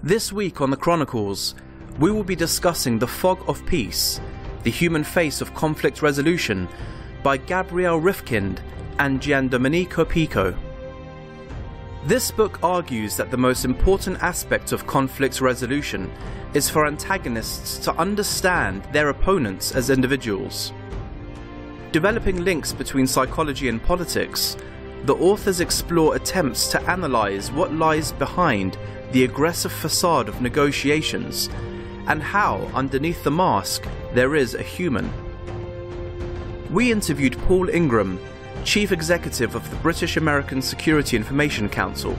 This week on the Chronicles, we will be discussing The Fog of Peace, The Human Face of Conflict Resolution by Gabriel Rifkind and Giandomenico Pico. This book argues that the most important aspect of conflict resolution is for antagonists to understand their opponents as individuals. Developing links between psychology and politics, the authors explore attempts to analyze what lies behind the aggressive facade of negotiations and how, underneath the mask, there is a human. We interviewed Paul Ingram, Chief Executive of the British American Security Information Council,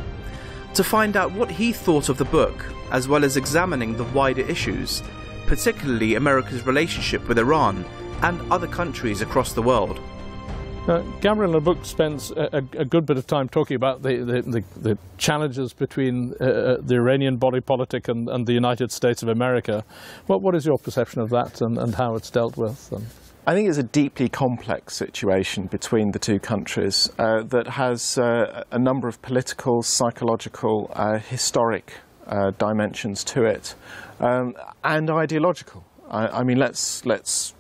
to find out what he thought of the book, as well as examining the wider issues, particularly America's relationship with Iran and other countries across the world. Gabriel in the book spends a good bit of time talking about the challenges between the Iranian body politic and the United States of America. What is your perception of that and how it's dealt with? I think it's a deeply complex situation between the two countries that has a number of political, psychological, historic dimensions to it, and ideological. I mean, let's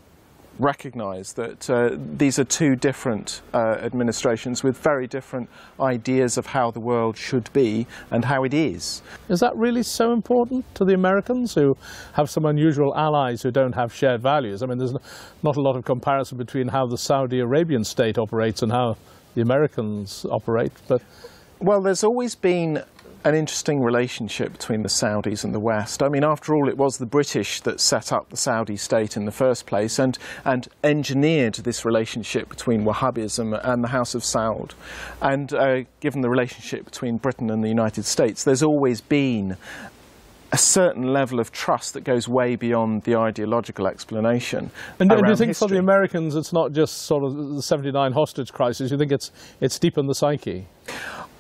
recognise that these are two different administrations with very different ideas of how the world should be and how it is. Is that really so important to the Americans, who have some unusual allies who don't have shared values? I mean, there's not a lot of comparison between how the Saudi Arabian state operates and how the Americans operate, but... Well, there's always been an interesting relationship between the Saudis and the West. I mean, after all, it was the British that set up the Saudi state in the first place and engineered this relationship between Wahhabism and the House of Saud. And given the relationship between Britain and the United States, there's always been a certain level of trust that goes way beyond the ideological explanation. And do you think history. For the Americans it's not just sort of the 79 hostage crisis, you think it's deep in the psyche?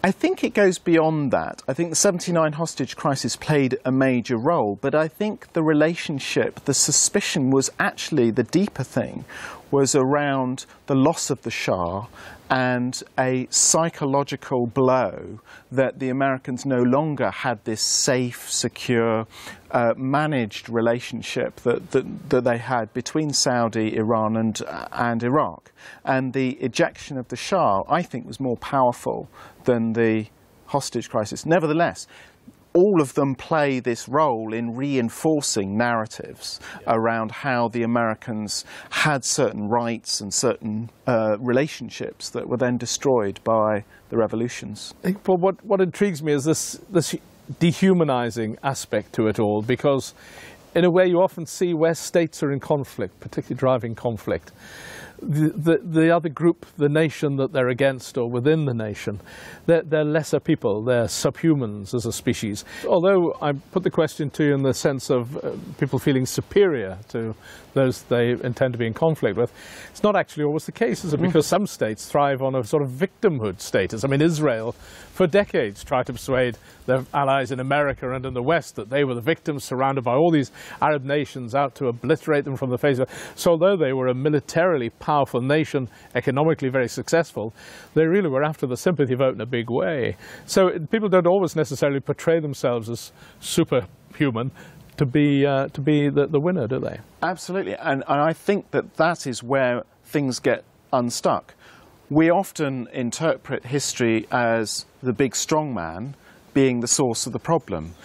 I think it goes beyond that. I think the 79 hostage crisis played a major role, but I think the relationship, the suspicion was actually the deeper thing, was around the loss of the Shah and a psychological blow that the Americans no longer had this safe, secure, managed relationship that they had between Saudi, Iran and Iraq. And the ejection of the Shah, I think, was more powerful than the hostage crisis. Nevertheless, all of them play this role in reinforcing narratives around how the Americans had certain rights and certain relationships that were then destroyed by the revolutions. But what intrigues me is this dehumanizing aspect to it all, because in a way you often see where states are in conflict, particularly driving conflict, the other group, the nation that they're against or within the nation, they're lesser people, they're subhumans as a species. Although I put the question to you in the sense of people feeling superior to those they intend to be in conflict with, it's not actually always the case, is it? Because some states thrive on a sort of victimhood status. I mean, Israel for decades tried to persuade their allies in America and in the West that they were the victims, surrounded by all these Arab nations out to obliterate them from the face of it. So although they were a militarily powerful nation, economically very successful, they really were after the sympathy vote in a big way. So people don't always necessarily portray themselves as superhuman to be the winner, do they? Absolutely, and I think that is where things get unstuck. We often interpret history as the big strong man being the source of the problem,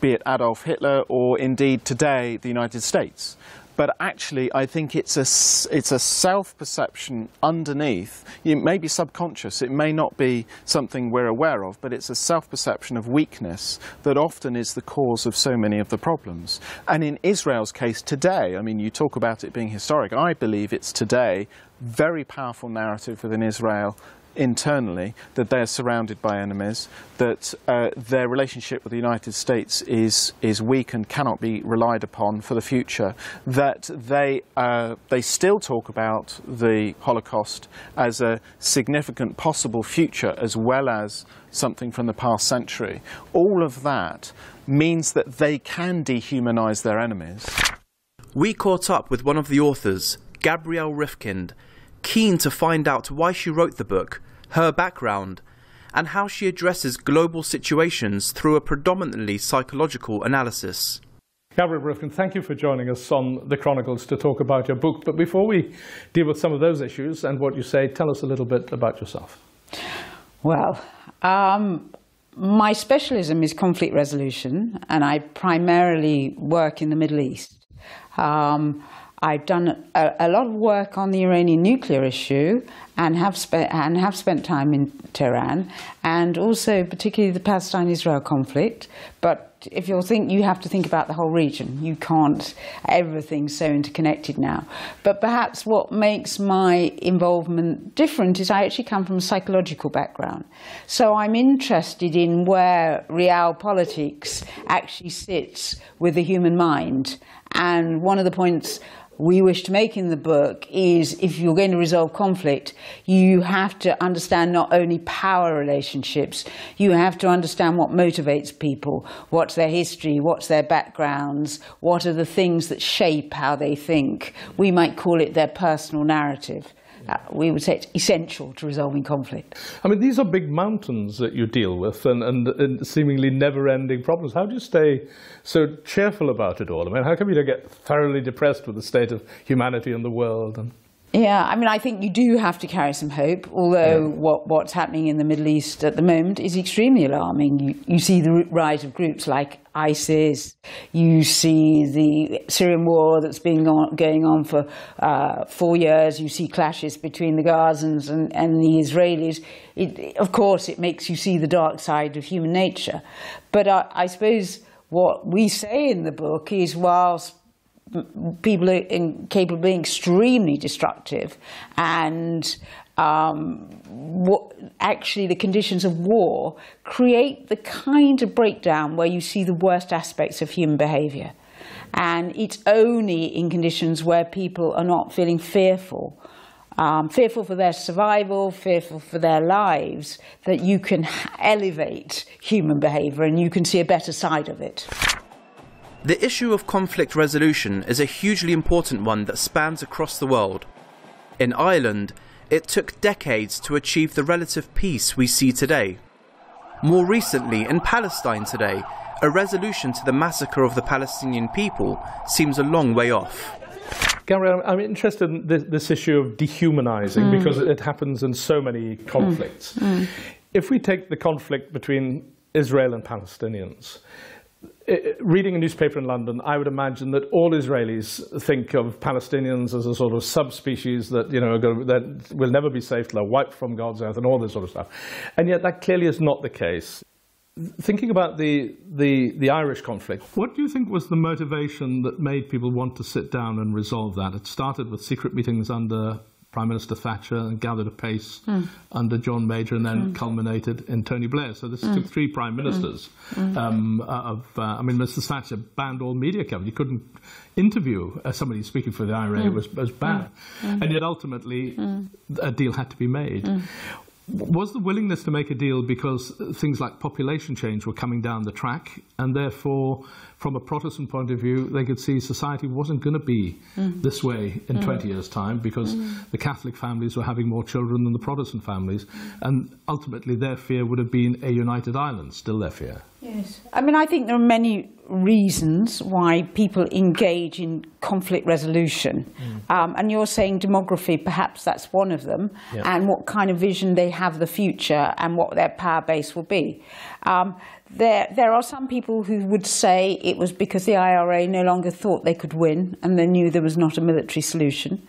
be it Adolf Hitler or indeed today the United States. But actually, I think it's a self-perception underneath. It may be subconscious, it may not be something we're aware of, but it's a self-perception of weakness that often is the cause of so many of the problems. And in Israel's case today, I mean, you talk about it being historic, I believe it's today, very powerful narrative within Israel internally, that they're surrounded by enemies, that their relationship with the United States is weak and cannot be relied upon for the future, that they still talk about the Holocaust as a significant possible future as well as something from the past century. All of that means that they can dehumanize their enemies. We caught up with one of the authors, Gabriel Rifkind, keen to find out why she wrote the book, her background, and how she addresses global situations through a predominantly psychological analysis. Gabrielle Rifkin, thank you for joining us on the Chronicles to talk about your book. But before we deal with some of those issues and what you say, tell us a little bit about yourself. Well, my specialism is conflict resolution, and I primarily work in the Middle East. I've done a lot of work on the Iranian nuclear issue and have spent time in Tehran, and also particularly the Palestine-Israel conflict. But if you have to think about the whole region. You can't. Everything's so interconnected now. But perhaps what makes my involvement different is I actually come from a psychological background. So I'm interested in where realpolitics actually sits with the human mind. And one of the points we wish to make in the book is, if you're going to resolve conflict, you have to understand not only power relationships, you have to understand what motivates people, what's their history, what's their backgrounds, what are the things that shape how they think. We might call it their personal narrative. We would say it's essential to resolving conflict. I mean, these are big mountains that you deal with and seemingly never-ending problems. How do you stay so cheerful about it all? I mean, how come you don't get thoroughly depressed with the state of humanity and the world? Yeah, I mean, I think you do have to carry some hope, although what's happening in the Middle East at the moment is extremely alarming. You see the rise of groups like ISIS, you see the Syrian war that's been going on for 4 years, you see clashes between the Gazans and the Israelis. Of course, it makes you see the dark side of human nature. But I suppose what we say in the book is, whilst people are capable of being extremely destructive, and actually the conditions of war create the kind of breakdown where you see the worst aspects of human behaviour. And it's only in conditions where people are not feeling fearful, fearful for their survival, fearful for their lives, that you can elevate human behaviour and you can see a better side of it. The issue of conflict resolution is a hugely important one that spans across the world. In Ireland, it took decades to achieve the relative peace we see today. More recently, in Palestine today, a resolution to the massacre of the Palestinian people seems a long way off. Gary, I'm interested in this issue of dehumanizing because it happens in so many conflicts. If we take the conflict between Israel and Palestinians, reading a newspaper in London, I would imagine that all Israelis think of Palestinians as a sort of subspecies that, that will never be safe, they're wiped from God's earth and all this sort of stuff. And yet that clearly is not the case. Thinking about the Irish conflict, what do you think was the motivation that made people want to sit down and resolve that? It started with secret meetings under Prime Minister Thatcher and gathered apace under John Major, and then culminated in Tony Blair. So this took 3 prime ministers. Mr. Thatcher banned all media coverage. You couldn't interview somebody speaking for the IRA. It was banned. And yet ultimately a deal had to be made. Was the willingness to make a deal because things like population change were coming down the track, and therefore, from a Protestant point of view, they could see society wasn't going to be this way in 20 years' time, because the Catholic families were having more children than the Protestant families, and ultimately their fear would have been a united Ireland, still their fear. Yes. I mean, I think there are many reasons why people engage in conflict resolution. And you're saying demography, perhaps that's one of them, and what kind of vision they have of the future and what their power base will be. There are some people who would say it was because the IRA no longer thought they could win and they knew there was not a military solution.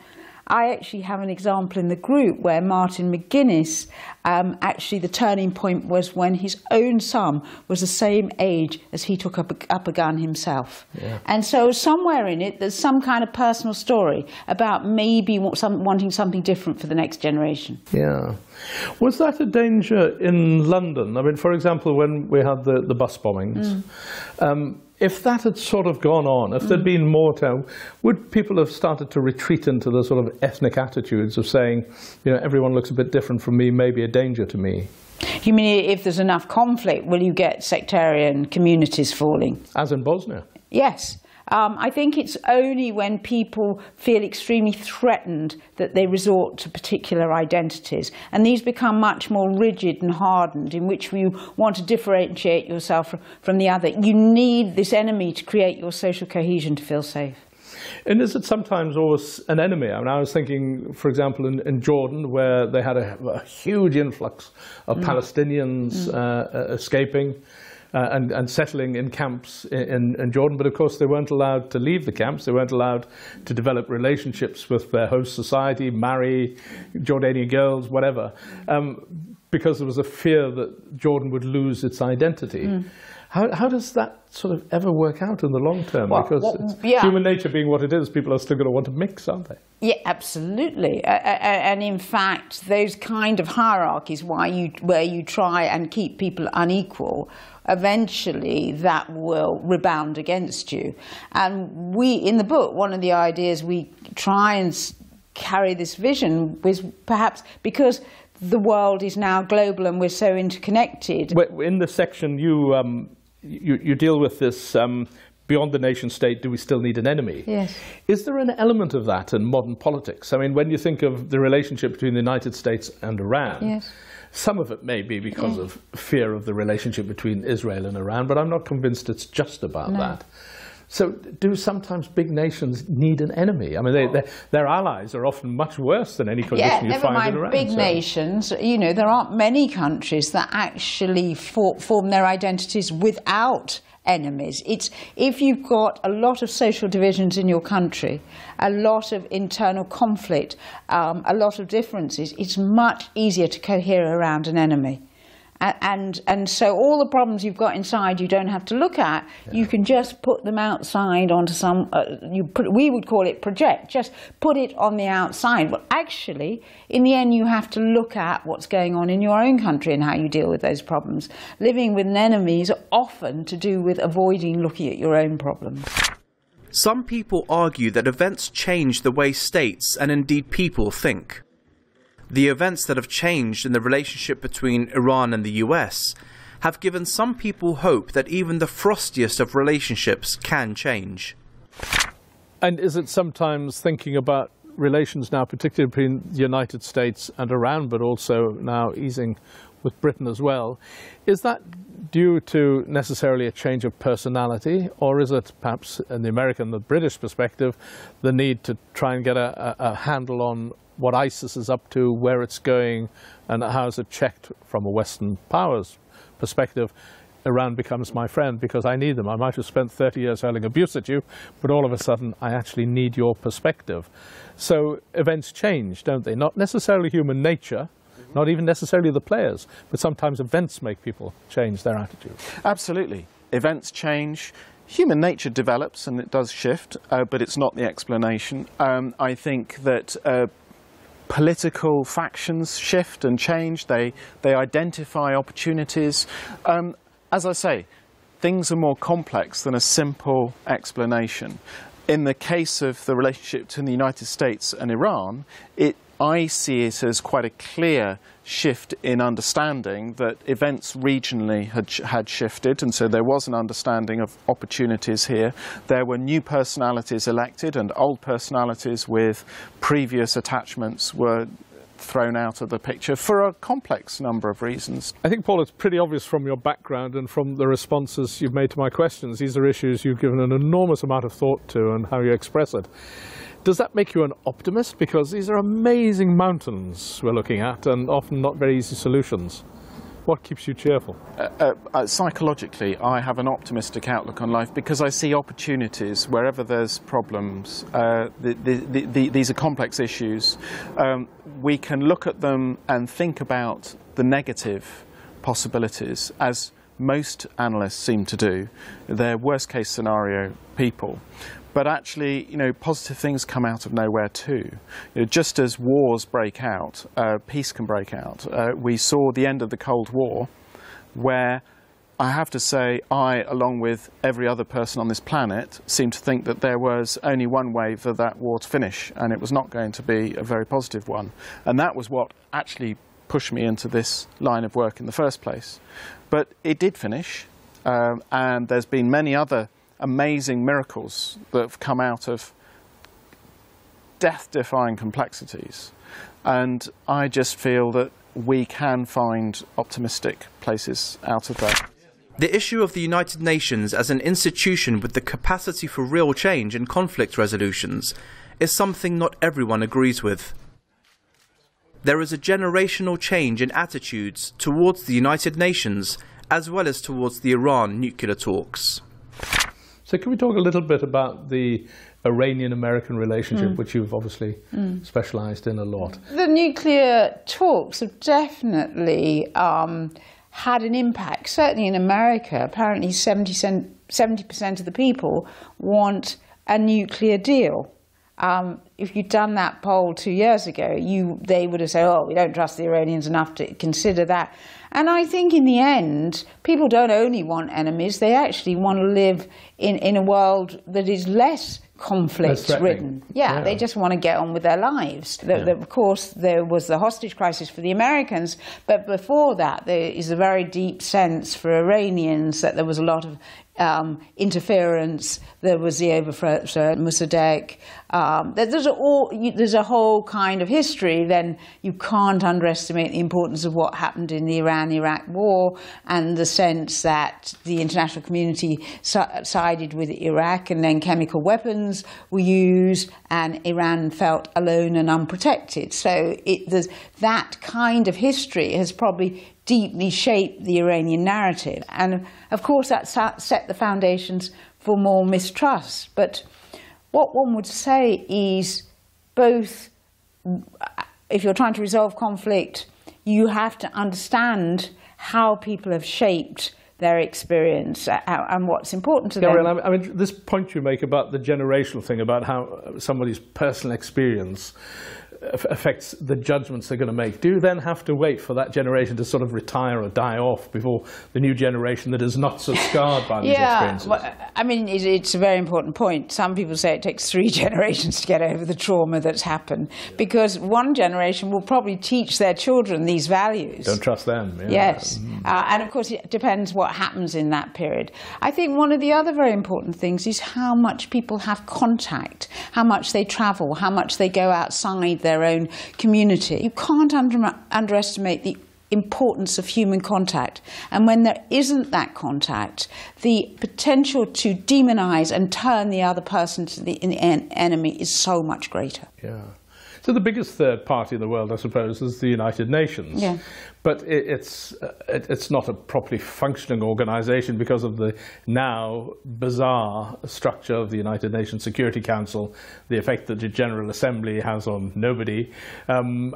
I actually have an example in the group where Martin McGuinness, actually the turning point was when his own son was the same age as he took up a gun himself. And so somewhere in it there's some kind of personal story about maybe wanting something different for the next generation. Yeah. Was that a danger in London? I mean, for example, when we had the bus bombings, if that had sort of gone on, if there'd been more time, would people have started to retreat into the sort of ethnic attitudes of saying, everyone looks a bit different from me, maybe a danger to me? You mean if there's enough conflict, will you get sectarian communities falling? As in Bosnia? Yes. I think it's only when people feel extremely threatened that they resort to particular identities. And these become much more rigid and hardened, in which you want to differentiate yourself from the other. You need this enemy to create your social cohesion to feel safe. And is it sometimes always an enemy? I mean, I was thinking, for example, in Jordan, where they had a huge influx of Palestinians escaping and settling in camps in Jordan. But of course, they weren't allowed to leave the camps. They weren't allowed to develop relationships with their host society, marry Jordanian girls, whatever, because there was a fear that Jordan would lose its identity. How does that sort of ever work out in the long term? Because human nature being what it is, people are still going to want to mix, aren't they? Yeah, absolutely. And in fact, those kind of hierarchies where you try and keep people unequal, eventually that will rebound against you. And in the book, one of the ideas we try and carry this vision was perhaps because the world is now global and we're so interconnected. In the section you deal with this beyond the nation state, do we still need an enemy? Yes. Is there an element of that in modern politics? I mean, when you think of the relationship between the United States and Iran, yes, some of it may be because of fear of the relationship between Israel and Iran, but I'm not convinced it's just about that. So do sometimes big nations need an enemy? I mean, their allies are often much worse than any condition you find in Iran. Big nations, you know, there aren't many countries that actually form their identities without enemies. It's if you've got a lot of social divisions in your country, a lot of internal conflict, a lot of differences, it's much easier to cohere around an enemy. And so all the problems you've got inside you don't have to look at. You can just put them outside onto some, we would call it project, just put it on the outside. But actually, in the end, you have to look at what's going on in your own country and how you deal with those problems. Living with an enemy is often to do with avoiding looking at your own problems. Some people argue that events change the way states and indeed people think. The events that have changed in the relationship between Iran and the US have given some people hope that even the frostiest of relationships can change. And is it sometimes thinking about relations now, particularly between the United States and Iran, but also now easing with Britain as well, is that due to necessarily a change of personality, or is it perhaps in the American, the British perspective, the need to try and get a handle on what ISIS is up to, where it's going, and how is it checked from a Western powers perspective? Iran becomes my friend because I need them. I might have spent 30 years hurling abuse at you, but all of a sudden I actually need your perspective. So events change, don't they? Not necessarily human nature, not even necessarily the players, but sometimes events make people change their attitude. Absolutely. Events change. Human nature develops and it does shift, but it's not the explanation. I think that political factions shift and change. They identify opportunities. As I say, things are more complex than a simple explanation. In the case of the relationship between the United States and Iran, I see it as quite a clear shift in understanding that events regionally had shifted, and so there was an understanding of opportunities here. There were new personalities elected, and old personalities with previous attachments were thrown out of the picture for a complex number of reasons. I think, Paul, it's pretty obvious from your background and from the responses you've made to my questions, these are issues you've given an enormous amount of thought to and how you express it. Does that make you an optimist? Because these are amazing mountains we're looking at and often not very easy solutions. What keeps you cheerful? Psychologically, I have an optimistic outlook on life because I see opportunities wherever there's problems. These are complex issues. We can look at them and think about the negative possibilities, as most analysts seem to do. They're worst-case scenario people. But actually, you know, positive things come out of nowhere too. You know, just as wars break out, peace can break out. We saw the end of the Cold War, where I have to say, I, along with every other person on this planet, seem to think that there was only one way for that war to finish, and it was not going to be a very positive one. And that was what actually pushed me into this line of work in the first place. But it did finish, and there's been many other amazing miracles that have come out of death-defying complexities. And I just feel that we can find optimistic places out of that. The issue of the United Nations as an institution with the capacity for real change in conflict resolutions is something not everyone agrees with. There is a generational change in attitudes towards the United Nations as well as towards the Iran nuclear talks. So can we talk a little bit about the Iranian-American relationship, which you've obviously specialised in a lot? The nuclear talks have definitely had an impact. Certainly in America, apparently 70% of the people want a nuclear deal. If you'd done that poll 2 years ago, they would have said, oh, we don't trust the Iranians enough to consider that. And I think in the end, people don't only want enemies, they actually want to live in a world that is less conflict-ridden. Yeah, they just want to get on with their lives. Of course, there was the hostage crisis for the Americans, but before that, there is a very deep sense for Iranians that there was a lot of interference. There was the overthrow of Mossadegh. There's a whole kind of history. Then you can't underestimate the importance of what happened in the Iran-Iraq war and the sense that the international community sided with Iraq, and then chemical weapons were used, and Iran felt alone and unprotected. So that kind of history has probably deeply shaped the Iranian narrative. And of course that set the foundations for more mistrust. But what one would say is both, if you're trying to resolve conflict, you have to understand how people have shaped their experience and what's important to them. Gabrielle, I mean, this point you make about the generational thing, about how somebody's personal experience affects the judgments they're going to make. Do you then have to wait for that generation to sort of retire or die off before the new generation that is not so scarred by these experiences? Well, I mean, it's a very important point. Some people say it takes 3 generations to get over the trauma that's happened, because one generation will probably teach their children these values. Don't trust them. Yeah. Yes. And of course, it depends what happens in that period. I think one of the other very important things is how much people have contact, how much they travel, how much they go outside their own community. You can't underestimate the importance of human contact. And when there isn't that contact, the potential to demonize and turn the other person to the enemy is so much greater. Yeah. So the biggest third party in the world, I suppose, is the United Nations. Yeah. But it's not a properly functioning organization because of the now bizarre structure of the United Nations Security Council, the effect that the General Assembly has on nobody. And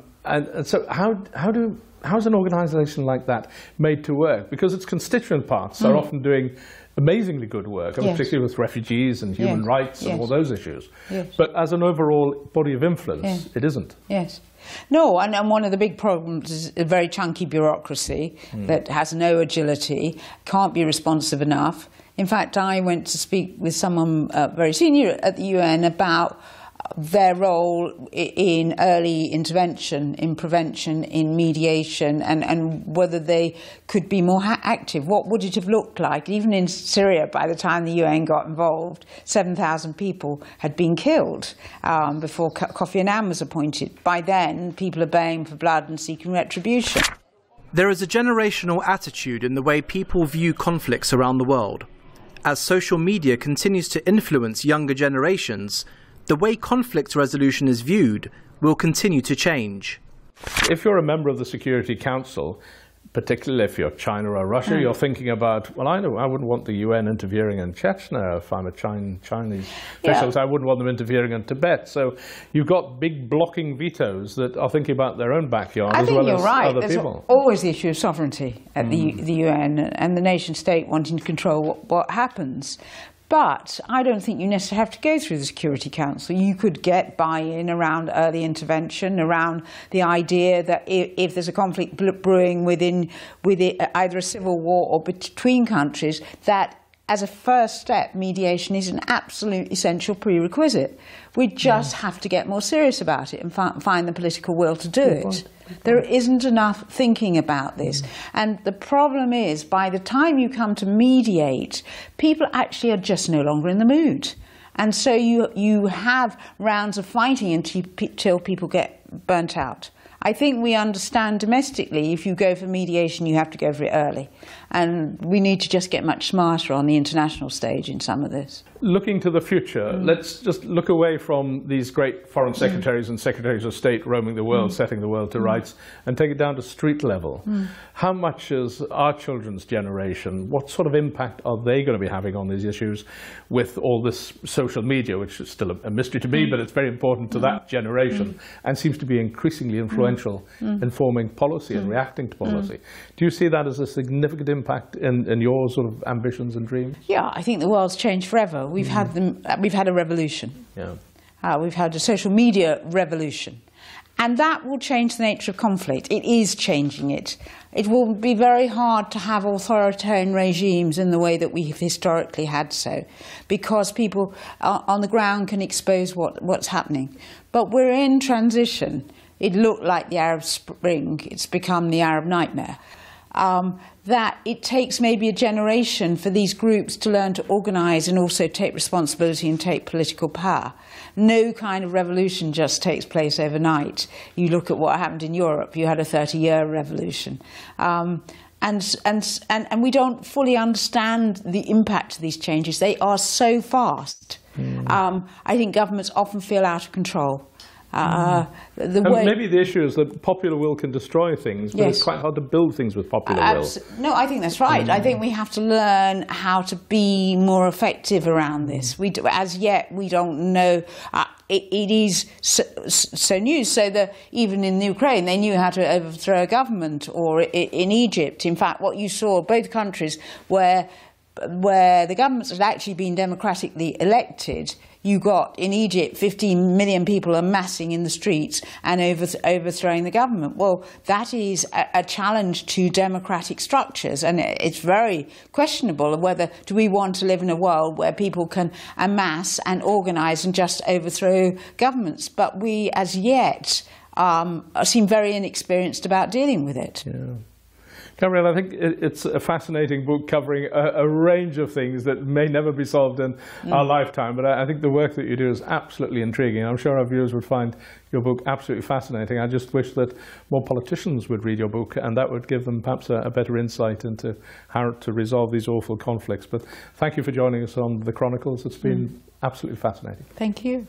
so how's an organization like that made to work? Because its constituent parts are often doing amazingly good work, and particularly with refugees and human rights and all those issues. Yes. But as an overall body of influence, it isn't. Yes. No, and one of the big problems is a very chunky bureaucracy that has no agility, can't be responsive enough. In fact, I went to speak with someone very senior at the UN about their role in early intervention, in prevention, in mediation, and whether they could be more active. What would it have looked like? Even in Syria, by the time the UN got involved, 7,000 people had been killed before Kofi Annan was appointed. By then, people are baying for blood and seeking retribution. There is a generational attitude in the way people view conflicts around the world. As social media continues to influence younger generations, the way conflict resolution is viewed will continue to change. If you're a member of the Security Council, particularly if you're China or Russia, you're thinking about, well, I wouldn't want the UN interfering in Chechnya if I'm a Chinese official, so I wouldn't want them interfering in Tibet. So you've got big blocking vetoes that are thinking about their own backyard as well as other people. There's always the issue of sovereignty at the UN and the nation state wanting to control what happens. But I don't think you necessarily have to go through the Security Council. You could get buy-in around early intervention, around the idea that if there's a conflict brewing within either a civil war or between countries, that as a first step, mediation is an absolute essential prerequisite. We just have to get more serious about it and find the political will to do it. There isn't enough thinking about this. And the problem is, by the time you come to mediate, people actually are just no longer in the mood. And so you have rounds of fighting until people get burnt out. I think we understand domestically, if you go for mediation, you have to go for it early. And we need to just get much smarter on the international stage in some of this. Looking to the future, let's just look away from these great foreign secretaries and secretaries of state roaming the world, setting the world to rights, and take it down to street level. How much is our children's generation, what sort of impact are they going to be having on these issues with all this social media, which is still a mystery to me, but it's very important to that generation and seems to be increasingly influential in forming policy and reacting to policy. Do you see that as a significant impact in your sort of ambitions and dreams? Yeah, I think the world's changed forever. We've had a revolution. Yeah. We've had a social media revolution. And that will change the nature of conflict. It is changing it. It will be very hard to have authoritarian regimes in the way that we have historically had so, because people on the ground can expose what's happening. But we're in transition. It looked like the Arab Spring. It's become the Arab nightmare. That it takes maybe a generation for these groups to learn to organise and also take responsibility and take political power. No kind of revolution just takes place overnight. You look at what happened in Europe. You had a 30-year revolution. And we don't fully understand the impact of these changes. They are so fast. I think governments often feel out of control. Maybe the issue is that popular will can destroy things, but it's quite hard to build things with popular will. No, I think that's right. I think we have to learn how to be more effective around this. As yet, we don't know. It is so new, so that even in Ukraine, they knew how to overthrow a government, or in Egypt. In fact, what you saw, both countries where the governments had actually been democratically elected, you got, in Egypt, 15 million people amassing in the streets and overthrowing the government. Well, that is a challenge to democratic structures, and it's very questionable whether do we want to live in a world where people can amass and organise and just overthrow governments. But we, as yet, seem very inexperienced about dealing with it. Yeah. Gabrielle, I think it's a fascinating book covering a range of things that may never be solved in our lifetime, but I think the work that you do is absolutely intriguing. I'm sure our viewers would find your book absolutely fascinating. I just wish that more politicians would read your book, and that would give them perhaps a better insight into how to resolve these awful conflicts. But thank you for joining us on The Chronicles. It's been absolutely fascinating. Thank you.